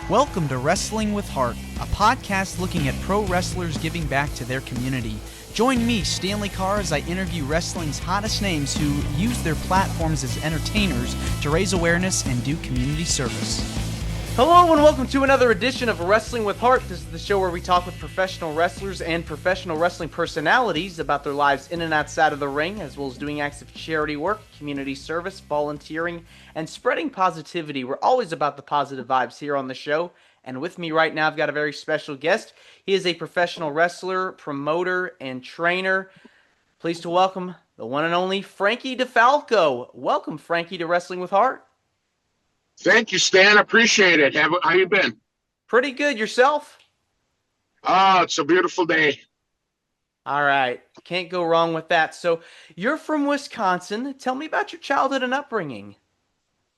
Welcome to Wrestling with Heart, a podcast looking at pro wrestlers giving back to their community. Join me, Stanley Carr, as I interview wrestling's hottest names who use their platforms as entertainers to raise awareness and do community service. Hello and welcome to another edition of Wrestling with Heart. This is the show where we talk with professional wrestlers and professional wrestling personalities about their lives in and outside of the ring, as well as doing acts of charity work, community service, volunteering, and spreading positivity. We're always about the positive vibes here on the show. And with me right now, I've got a very special guest. He is a professional wrestler, promoter, and trainer. Pleased to welcome the one and only Frankie DeFalco. Welcome, Frankie, to Wrestling with Heart. Thank you, Stan. Appreciate it. How you been? Pretty good. Yourself? Oh, it's a beautiful day. All right. Can't go wrong with that. So you're from Wisconsin. Tell me about your childhood and upbringing.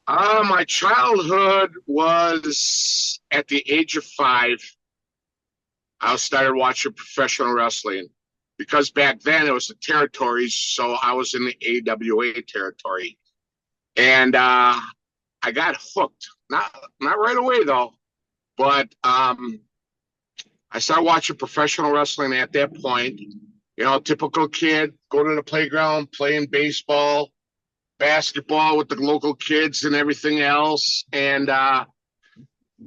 My childhood was at the age of 5. I started watching professional wrestling because back then it was the territories. So I was in the AWA territory. And I got hooked. Not right away though, but I started watching professional wrestling at that point. You know, typical kid, go to the playground, playing baseball, basketball with the local kids and everything else. And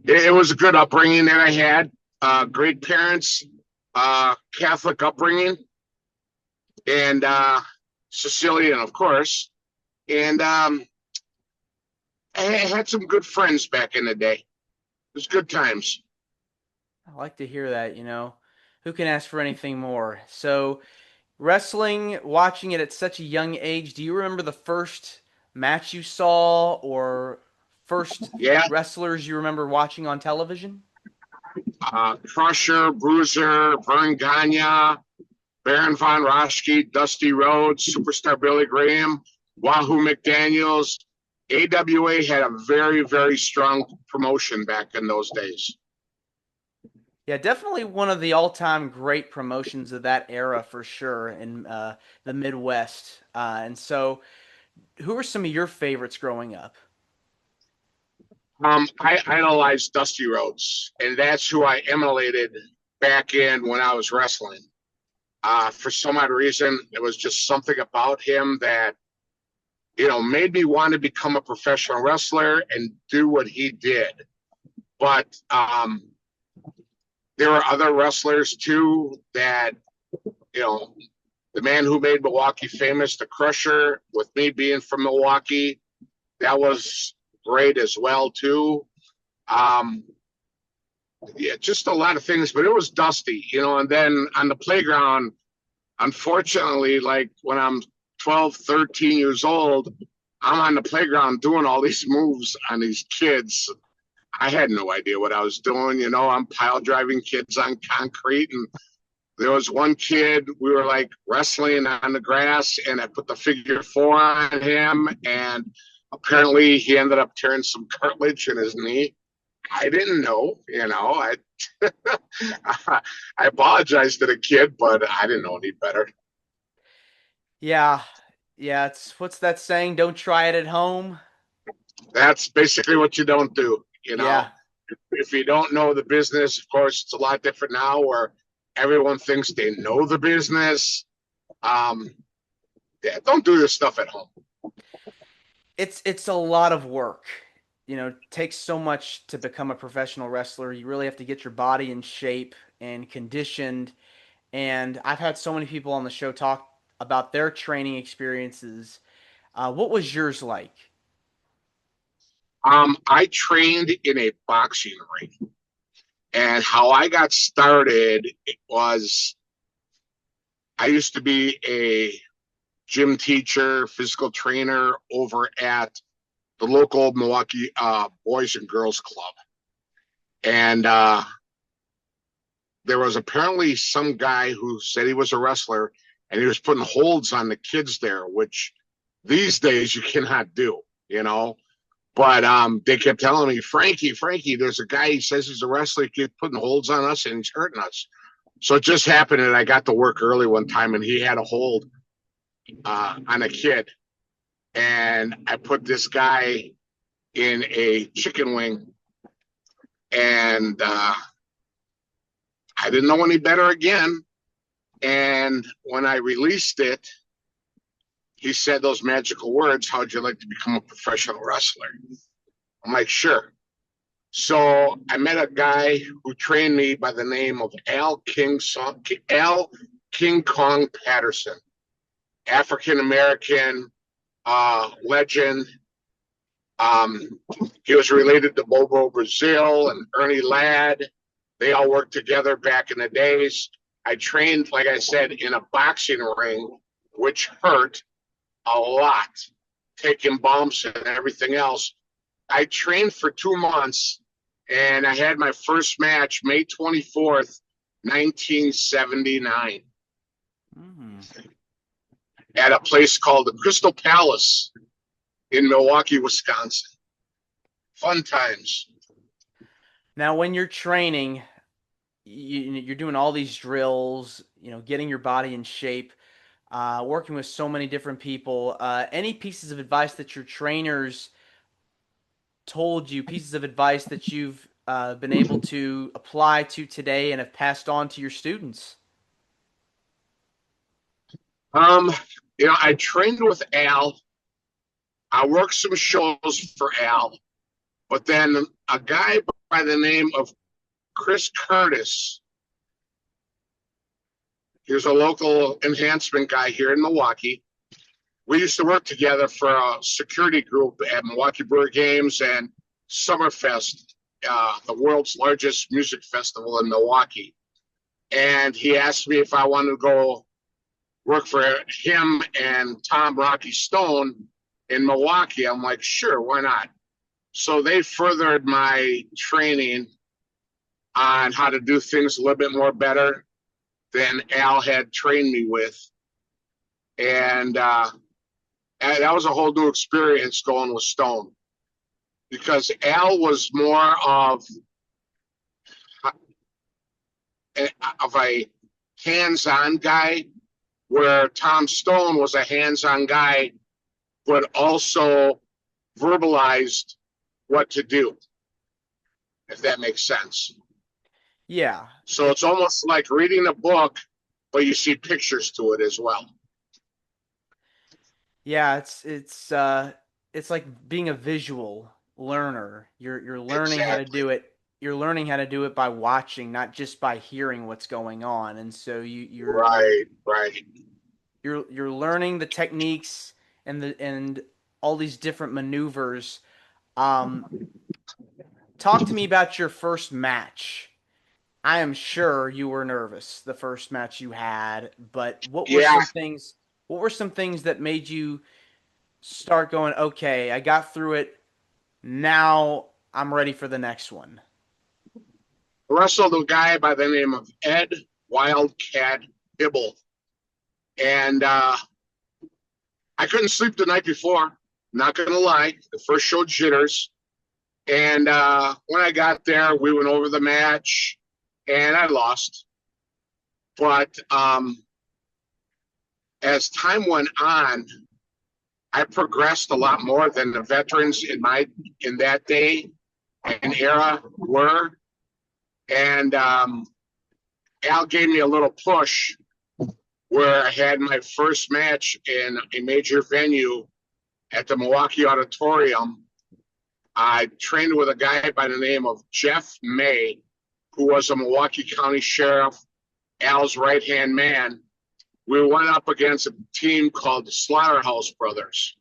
it was a good upbringing that I had. Great parents, Catholic upbringing, and Sicilian, of course. And I had some good friends back in the day. It was good times. I like to hear that, you know. Who can ask for anything more? So, wrestling, watching it at such a young age, do you remember the first match you saw or first wrestlers you remember watching on television? Crusher, Bruiser, Vern Gagne, Baron Von Raschke, Dusty Rhodes, Superstar Billy Graham, Wahoo McDaniels. AWA had a very, very strong promotion back in those days. Yeah, definitely one of the all-time great promotions of that era for sure in the Midwest. And so, who are some of your favorites growing up? I idolized Dusty Rhodes, and that's who I emulated back in when I was wrestling. For some odd reason, it was just something about him that, you know, made me want to become a professional wrestler and do what he did. But there were other wrestlers too that, you know, the man who made Milwaukee famous, the Crusher, with me being from Milwaukee, that was great as well too. Yeah, just a lot of things, but it was Dusty, you know. And then on the playground, unfortunately, like when I'm 12, 13 years old, I'm on the playground doing all these moves on these kids. I had no idea what I was doing. You know, I'm pile driving kids on concrete. And there was one kid, we were like wrestling on the grass, and I put the figure 4 on him. And apparently he ended up tearing some cartilage in his knee. I didn't know, you know, I apologized to the kid, but I didn't know any better. Yeah, it's what's that saying? Don't try it at home. That's basically what you don't do, you know. Yeah. If you don't know the business, of course, it's a lot different now where everyone thinks they know the business. Yeah, don't do this stuff at home. It's a lot of work. You know, it takes so much to become a professional wrestler. You really have to get your body in shape and conditioned. And I've had so many people on the show talk about their training experiences. What was yours like? I trained in a boxing ring. And how I got started was I used to be a gym teacher, physical trainer over at the local Milwaukee Boys and Girls Club. And there was apparently some guy who said he was a wrestler, and he was putting holds on the kids there, which these days you cannot do, you know. But they kept telling me, Frankie, there's a guy, he says he's a wrestler, he keeps putting holds on us and he's hurting us. So it just happened that I got to work early one time and he had a hold on a kid. And I put this guy in a chicken wing And I didn't know any better again. And when I released it, he said those magical words, "How'd you like to become a professional wrestler?" I'm like, "Sure." So I met a guy who trained me by the name of Al King Kong Patterson, African American legend. Um, he was related to Bobo Brazil and Ernie Ladd. They all worked together back in the days. I trained, like I said, in a boxing ring, which hurt a lot, taking bumps and everything else. I trained for 2 months, and I had my first match May 24th, 1979, at a place called the Crystal Palace in Milwaukee, Wisconsin. Fun times. Now, when you're training, you're doing all these drills, getting your body in shape, working with so many different people. Any pieces of advice that your trainers told you, pieces of advice that you've been able to apply to today and have passed on to your students? Um, I trained with Al. I worked some shows for Al, but then a guy by the name of Chris Curtis, he was a local enhancement guy here in Milwaukee. We used to work together for a security group at Milwaukee Brewery Games and Summerfest, the world's largest music festival in Milwaukee. And he asked me if I wanted to go work for him and Tom Rocky Stone in Milwaukee. I'm like, sure, why not? So they furthered my training on how to do things a little bit more better than Al had trained me with. And that was a whole new experience going with Stone, because Al was more of a hands-on guy, where Tom Stone was a hands-on guy, but also verbalized what to do, if that makes sense. Yeah. So it's almost like reading a book, but you see pictures to it as well. Yeah, it's like being a visual learner. You're learning how to Exactly. do it. You're learning how to do it by watching, not just by hearing what's going on. And so Right, right. you're learning the techniques and all these different maneuvers. Um, Talk to me about your first match. I am sure you were nervous the first match you had, but Yeah. what were some things that made you start going, okay, I got through it. Now I'm ready for the next one? I wrestled a guy by the name of Ed Wildcat Hibble. And I couldn't sleep the night before. Not going to lie. The first show jitters. And when I got there, we went over the match, and I lost. But as time went on, I progressed a lot more than the veterans in that day and era were. And Al gave me a little push, where I had my first match in a major venue at the Milwaukee Auditorium. I trained with a guy by the name of Jeff May, who was a Milwaukee County Sheriff, Al's right-hand man. We went up against a team called the Slaughterhouse Brothers.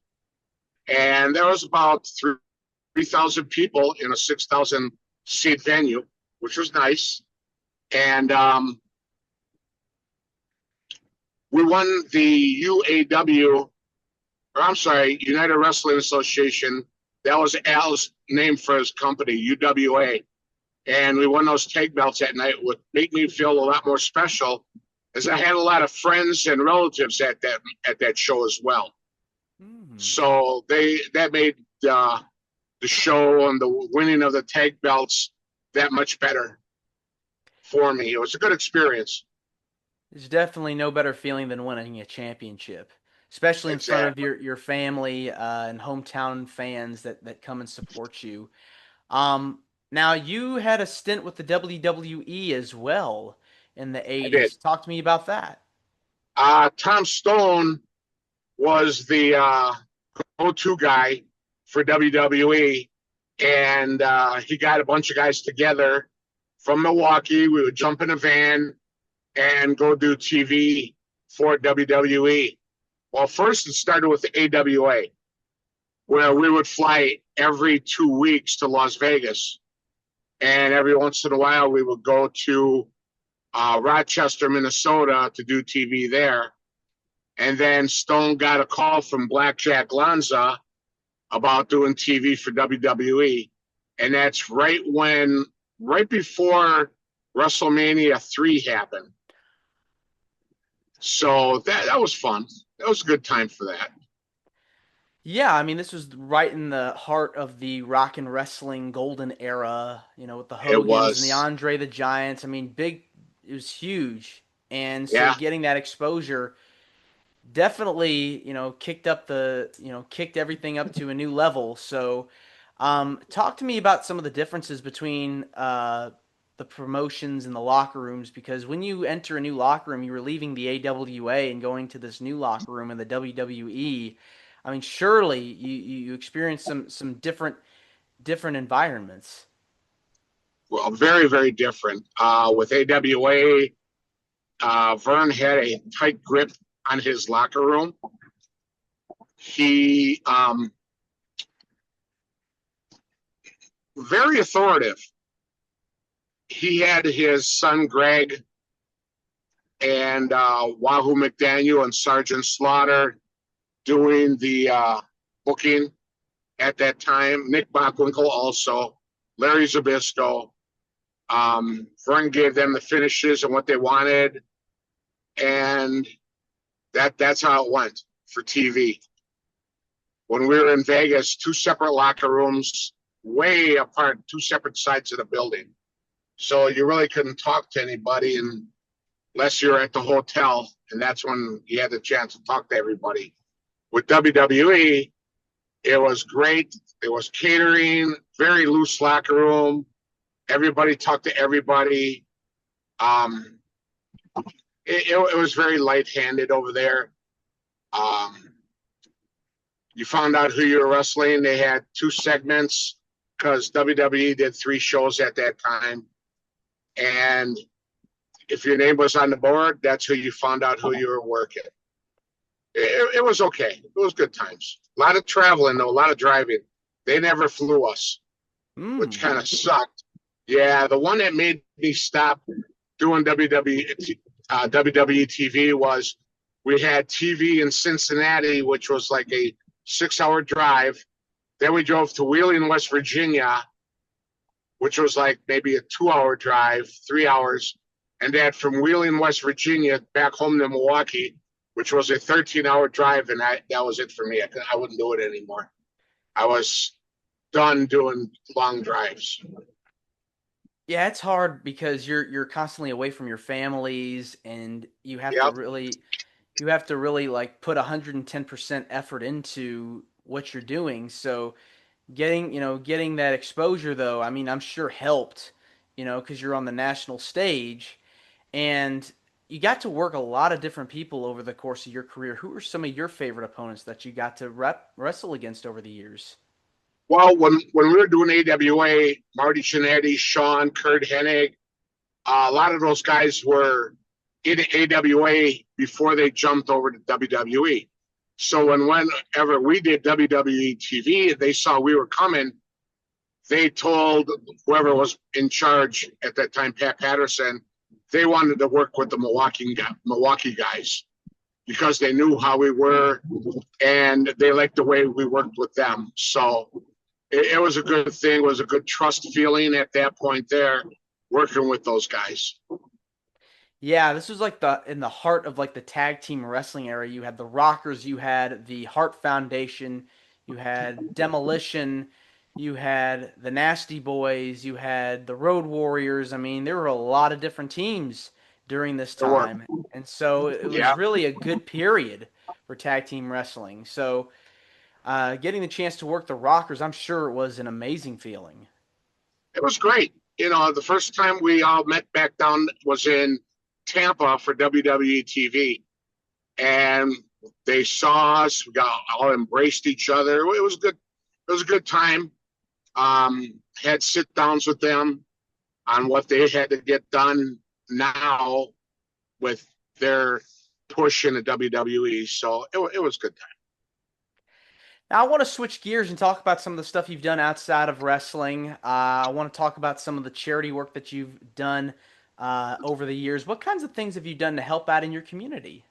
And there was about 3,000 people in a 6,000 seat venue, which was nice. And we won the UAW, or I'm sorry, United Wrestling Association. That was Al's name for his company, UWA. And we won those tag belts that night, which made me feel a lot more special, as I had a lot of friends and relatives at that show as well. So that made the show and the winning of the tag belts that much better for me. It was a good experience. There's definitely no better feeling than winning a championship, especially in front of Exactly. your family and hometown fans that come and support you. Um, Now, you had a stint with the WWE as well in the I did. 80s. Talk to me about that. Tom Stone was the go-to guy for WWE, and he got a bunch of guys together from Milwaukee. We would jump in a van and go do TV for WWE. Well, first it started with the AWA, where we would fly every 2 weeks to Las Vegas. And every once in a while, we would go to Rochester, Minnesota to do TV there. And then Stone got a call from Blackjack Lanza about doing TV for WWE. And that's right before WrestleMania 3 happened. So that was fun. That was a good time for that. Yeah, I mean, this was right in the heart of the rock and wrestling golden era, with the It Hogans and the was, Andre the Giants. I mean, it was huge. And so yeah. getting that exposure definitely, kicked everything up to a new level. So, talk to me about some of the differences between the promotions and the locker rooms, because when you enter a new locker room, you're leaving the AWA and going to this new locker room in the WWE. I mean, surely you experience some different environments. Well, very, very different. With AWA, Vern had a tight grip on his locker room. He very authoritative. He had his son Greg and Wahoo McDaniel and Sergeant Slaughter doing the booking at that time. Nick Bockwinkel also, Larry Zabisco. Vern gave them the finishes and what they wanted, and that's how it went for TV. When we were in Vegas, two separate locker rooms, way apart, two separate sides of the building. So you really couldn't talk to anybody unless you're at the hotel, and that's when you had the chance to talk to everybody. With WWE, it was great. It was catering, very loose locker room. Everybody talked to everybody. Um, it was very light-handed over there. Um, you found out who you were wrestling. They had two segments because WWE did 3 shows at that time. And if your name was on the board, that's who you found out who you were working. It was okay. It was good times. A lot of traveling, though, a lot of driving. They never flew us, which Mm. kind of sucked. Yeah, the one that made me stop doing WWE TV was we had TV in Cincinnati, which was like a 6-hour drive. Then we drove to Wheeling, West Virginia, which was like maybe a 2-hour drive, 3 hours. And then from Wheeling, West Virginia, back home to Milwaukee, which was a 13-hour drive. And that was it for me. I wouldn't do it anymore. I was done doing long drives. Yeah, it's hard because you're constantly away from your families, and Yep. you have to really like put 110% effort into what you're doing. So getting that exposure though, I mean, I'm sure helped, because you're on the national stage, and you got to work a lot of different people over the course of your career. Who are some of your favorite opponents that you got to wrestle against over the years? Well, when we were doing AWA, Marty Jannetty, Sean, Kurt Hennig, a lot of those guys were in AWA before they jumped over to WWE. So whenever we did WWE TV, they saw we were coming. They told whoever was in charge at that time, Pat Patterson, they wanted to work with the Milwaukee guys because they knew how we were and they liked the way we worked with them. So it was a good thing. It was a good trust feeling at that point there, working with those guys. Yeah, this was like the in the heart of like the tag team wrestling era. You had the Rockers, you had the Hart Foundation, you had Demolition, you had the Nasty Boys, you had the Road Warriors. I mean, there were a lot of different teams during this There were, time. And so it was yeah, really a good period for tag team wrestling. So getting the chance to work the Rockers, I'm sure it was an amazing feeling. It was great. The first time we all met back down was in Tampa for WWE TV, and they saw us. We got all embraced each other. It was good. It was a good time. Had sit downs with them on what they had to get done now with their push in the WWE. So it was a good time. Now, I want to switch gears and talk about some of the stuff you've done outside of wrestling. I want to talk about some of the charity work that you've done over the years. What kinds of things have you done to help out in your community?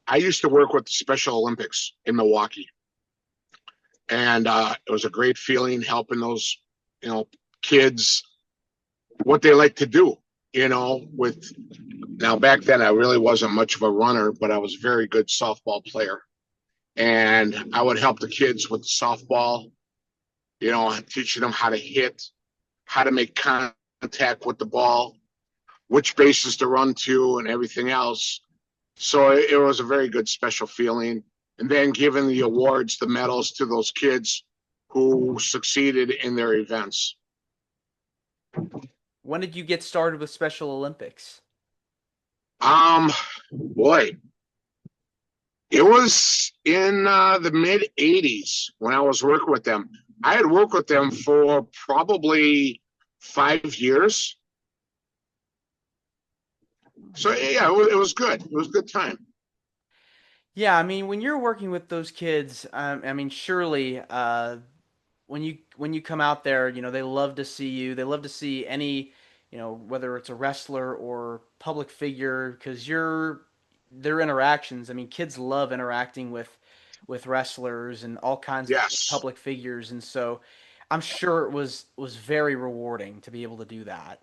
I used to work with the Special Olympics in Milwaukee, and it was a great feeling helping those, kids what they like to do. With now back then I really wasn't much of a runner, but I was a very good softball player, and I would help the kids with softball, teaching them how to hit, how to make contact with the ball, which bases to run to, and everything else. So it was a very good special feeling. And then giving the awards, the medals to those kids who succeeded in their events. When did you get started with Special Olympics? Boy, it was in the mid 80s when I was working with them. I had worked with them for probably 5 years. So yeah, it was good. It was a good time. Yeah, I mean, when you're working with those kids, surely when you come out there, they love to see you. They love to see any, whether it's a wrestler or public figure, because their interactions. I mean, kids love interacting with wrestlers and all kinds of Yes, public figures, and so I'm sure it was very rewarding to be able to do that.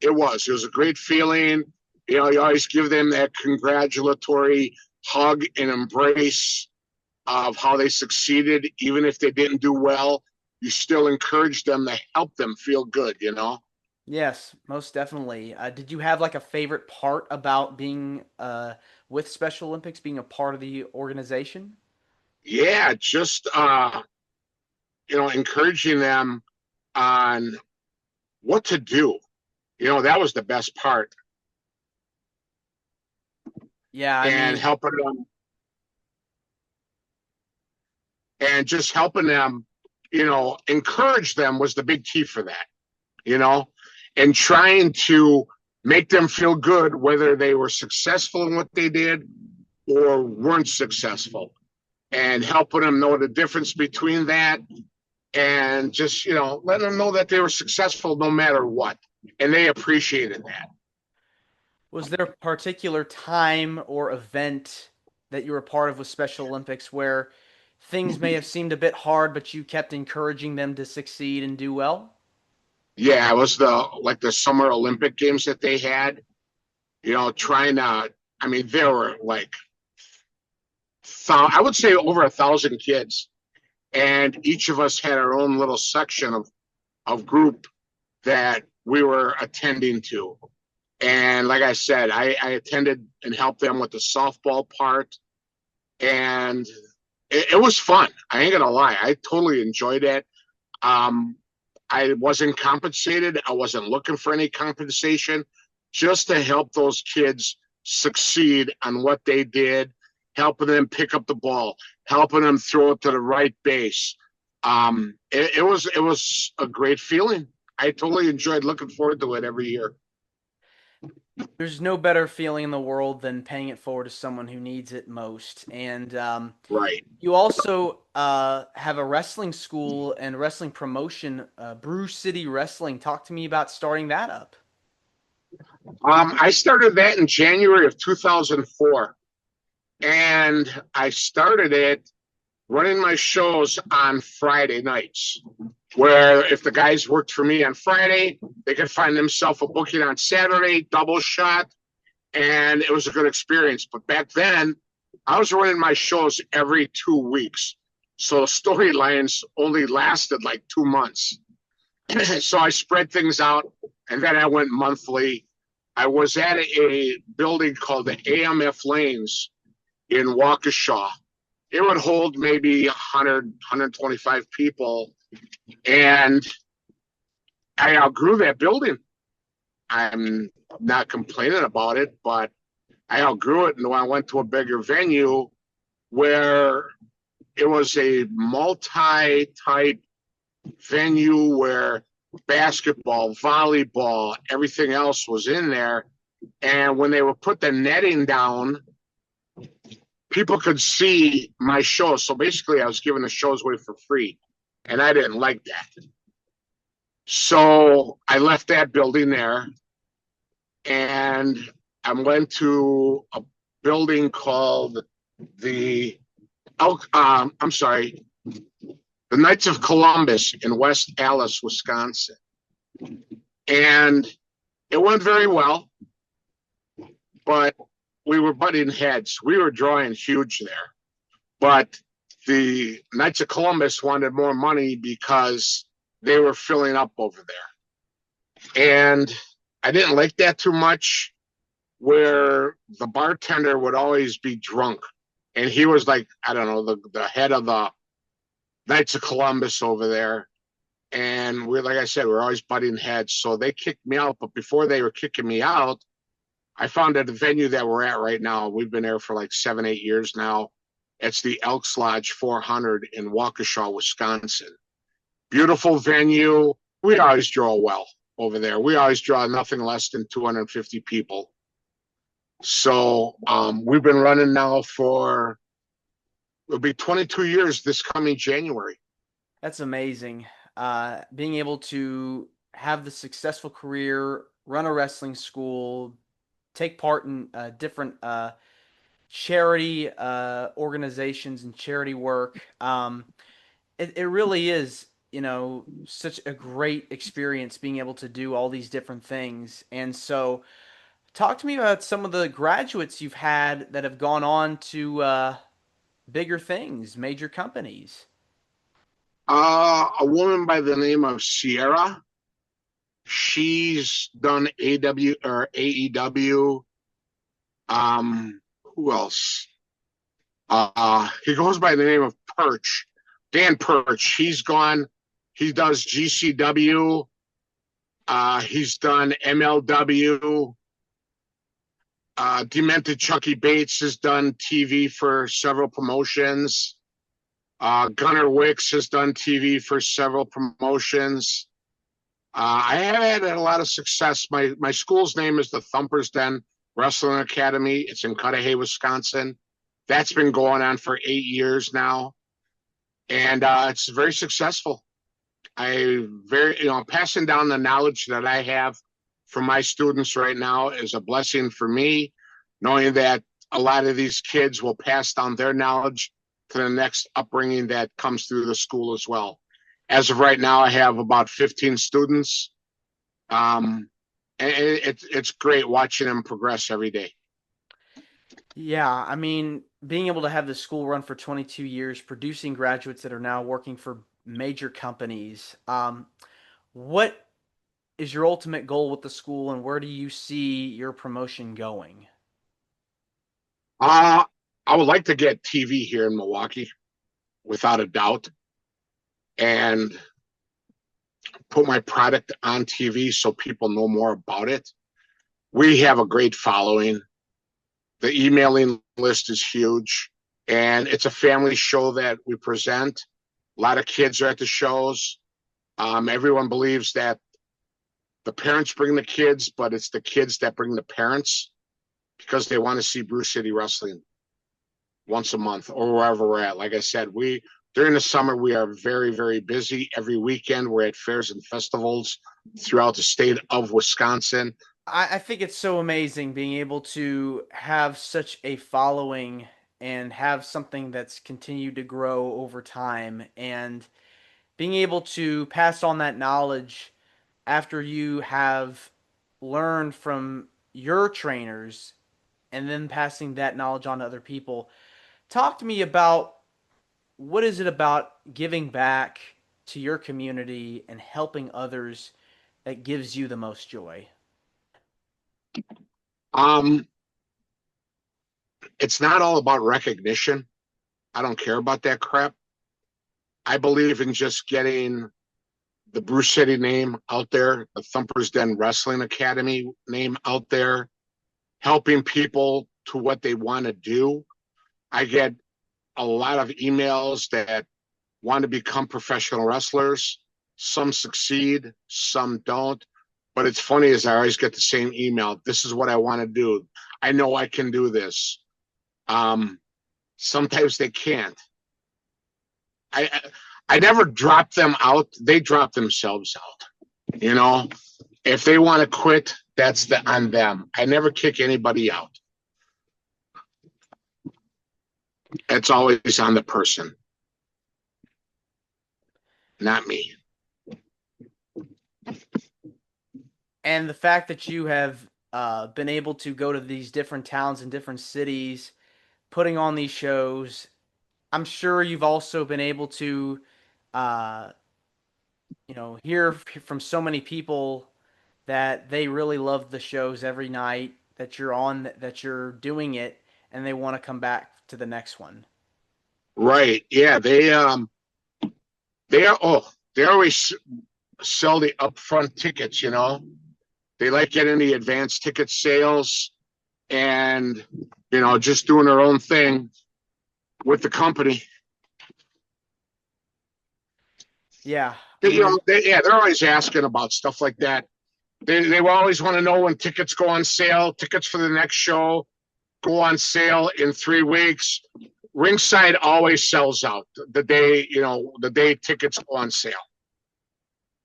it was. It was a great feeling. You always give them that congratulatory hug and embrace of how they succeeded, even if they didn't do well. You still encourage them to help them feel good. Yes, most definitely. Did you have like a favorite part about being with Special Olympics, being a part of the organization? Yeah, just encouraging them on what to do. That was the best part. Yeah, I And mean, helping them and just helping them, encourage them was the big key for that, you know, and trying to make them feel good, whether they were successful in what they did or weren't successful, and helping them know the difference between that, and just, letting them know that they were successful no matter what. And they appreciated that. was there a particular time or event that you were part of with Special Olympics where things may have seemed a bit hard, but you kept encouraging them to succeed and do well? Yeah, it was the Summer Olympic Games that they had, trying to, I mean, there were like, I would say over 1,000 kids. And each of us had our own little section of group that we were attending to. And like I said, I attended and helped them with the softball part. And it was fun. I ain't gonna lie. I totally enjoyed it. Um, I wasn't compensated. I wasn't looking for any compensation, just to help those kids succeed on what they did, helping them pick up the ball, helping them throw it to the right base. It was a great feeling. I totally enjoyed looking forward to it every year. There's no better feeling in the world than paying it forward to someone who needs it most. And Right. you also have a wrestling school and wrestling promotion, Brew City Wrestling. Talk to me about starting that up. I started that in January of 2004, and I started it running my shows on Friday nights, where if the guys worked for me on Friday, they could find themselves a booking on Saturday, double shot, and it was a good experience. But back then, I was running my shows every 2 weeks. So storylines only lasted like 2 months. So I spread things out, and then I went monthly. I was at a building called the AMF Lanes in Waukesha. It would hold maybe 100, 125 people. And I outgrew that building. I'm not complaining about it, but I outgrew it, and I went to a bigger venue where it was a multi-type venue where basketball, volleyball, everything else was in there. And when they would put the netting down, people could see my shows. So basically, I was giving the shows away for free, and I didn't like that. So I left that building there, and I went to a building called the I'm sorry, the Knights of Columbus in West Allis, Wisconsin. And it went very well, but we were butting heads. We were drawing huge there. But the Knights of Columbus wanted more money because they were filling up over there. And I didn't like that too much, where the bartender would always be drunk. And he was like, I don't know, the head of the Knights of Columbus over there. And we're, like I said, we're always butting heads. So they kicked me out. But before they were kicking me out, I found at the venue that we're at right now. We've been there for like 7-8 years now. It's the Elks Lodge 400 in Waukesha, Wisconsin. Beautiful venue. We always draw well over there. We always draw nothing less than 250 people. So we've been running now for, it'll be 22 years this coming January. That's amazing. Being able to have the successful career, run a wrestling school, take part in different charity organizations and charity work. It really is, such a great experience being able to do all these different things. And so, talk to me about some of the graduates you've had that have gone on to bigger things, major companies. A woman by the name of Sierra. She's done AW or AEW. Who else? He goes by the name of Perch. Dan Perch. He does GCW. He's done MLW. Demented Chucky Bates has done TV for several promotions. Gunnar Wicks has done TV for several promotions. I have had a lot of success. My school's name is the Thumpers Den Wrestling Academy. It's in Cudahy, Wisconsin. That's been going on for 8 years now, and it's very successful. Passing down the knowledge that I have from my students right now is a blessing for me, knowing that a lot of these kids will pass down their knowledge to the next upbringing that comes through the school as well. As of right now, I have about 15 students. And it's great watching them progress every day. Yeah, I mean, being able to have the school run for 22 years, producing graduates that are now working for major companies. What is your ultimate goal with the school, and where do you see your promotion going? I would like to get TV here in Milwaukee, without a doubt, and put my product on TV so people know more about it. We have a great following. The emailing list is huge, and it's a family show that we present. A lot of kids are at the shows. Everyone believes that the parents bring the kids, but it's the kids that bring the parents because they want to see Brew City Wrestling once a month or wherever we're at. Like I said, during the summer, we are very, very busy. Every weekend, we're at fairs and festivals throughout the state of Wisconsin. I think it's so amazing being able to have such a following and have something that's continued to grow over time, and being able to pass on that knowledge after you have learned from your trainers and then passing that knowledge on to other people. Talk to me about, what is it about giving back to your community and helping others that gives you the most joy? It's not all about recognition. I don't care about that crap. I believe in just getting the Brew City name out there, the Thumper's Den Wrestling Academy name out there, helping people to what they want to do. I get a lot of emails that want to become professional wrestlers. Some succeed, some don't. But it's funny is I always get the same email. This is what I want to do. I know I can do this. Sometimes they can't. I never drop them out. They drop themselves out. You know, if they want to quit, that's on them. I never kick anybody out. It's always on the person, not me. And the fact that you have been able to go to these different towns and different cities, putting on these shows, I'm sure you've also been able to, hear from so many people that they really love the shows every night that you're on, that you're doing it, and they want to come back to the next one. Right. Yeah. They always sell the upfront tickets, you know. They like getting the advanced ticket sales and, you know, just doing their own thing with the company. Yeah. They're always asking about stuff like that. They will always want to know when tickets go on sale. Tickets for the next show go on sale in 3 weeks. Ringside always sells out the day tickets go on sale,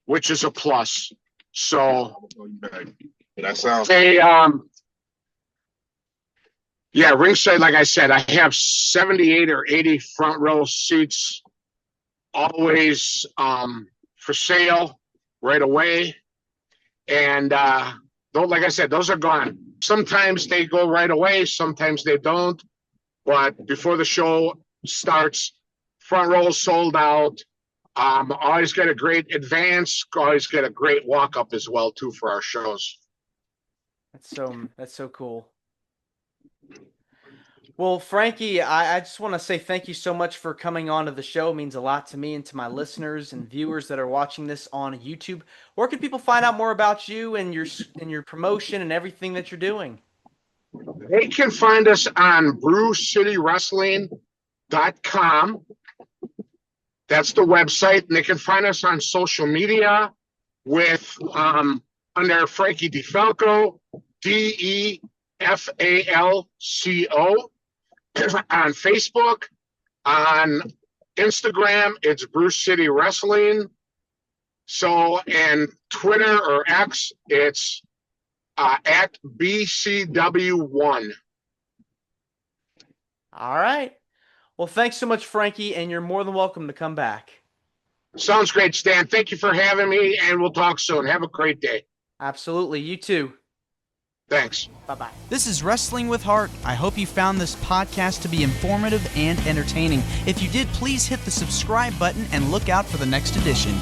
which is a plus. So ringside, like I said, I have 78 or 80 front row seats always for sale right away. And like I said, those are gone. Sometimes they go right away, sometimes they don't. But before the show starts, front row sold out. Always get a great advance. Always get a great walk up as well too for our shows. That's so cool. Well, Frankie, I just want to say thank you so much for coming on to the show. It means a lot to me and to my listeners and viewers that are watching this on YouTube. Where can people find out more about you and your promotion and everything that you're doing? They can find us on brewcitywrestling.com. That's the website. And they can find us on social media with under Frankie DeFalco, DeFalco. On Facebook, on Instagram, it's Brew City Wrestling. So, and Twitter or X, it's at BCW1. All right. Well, thanks so much, Frankie, and you're more than welcome to come back. Sounds great, Stan. Thank you for having me, and we'll talk soon. Have a great day. Absolutely. You too. Thanks. Bye-bye. This is Wrestling with Heart. I hope you found this podcast to be informative and entertaining. If you did, please hit the subscribe button and look out for the next edition.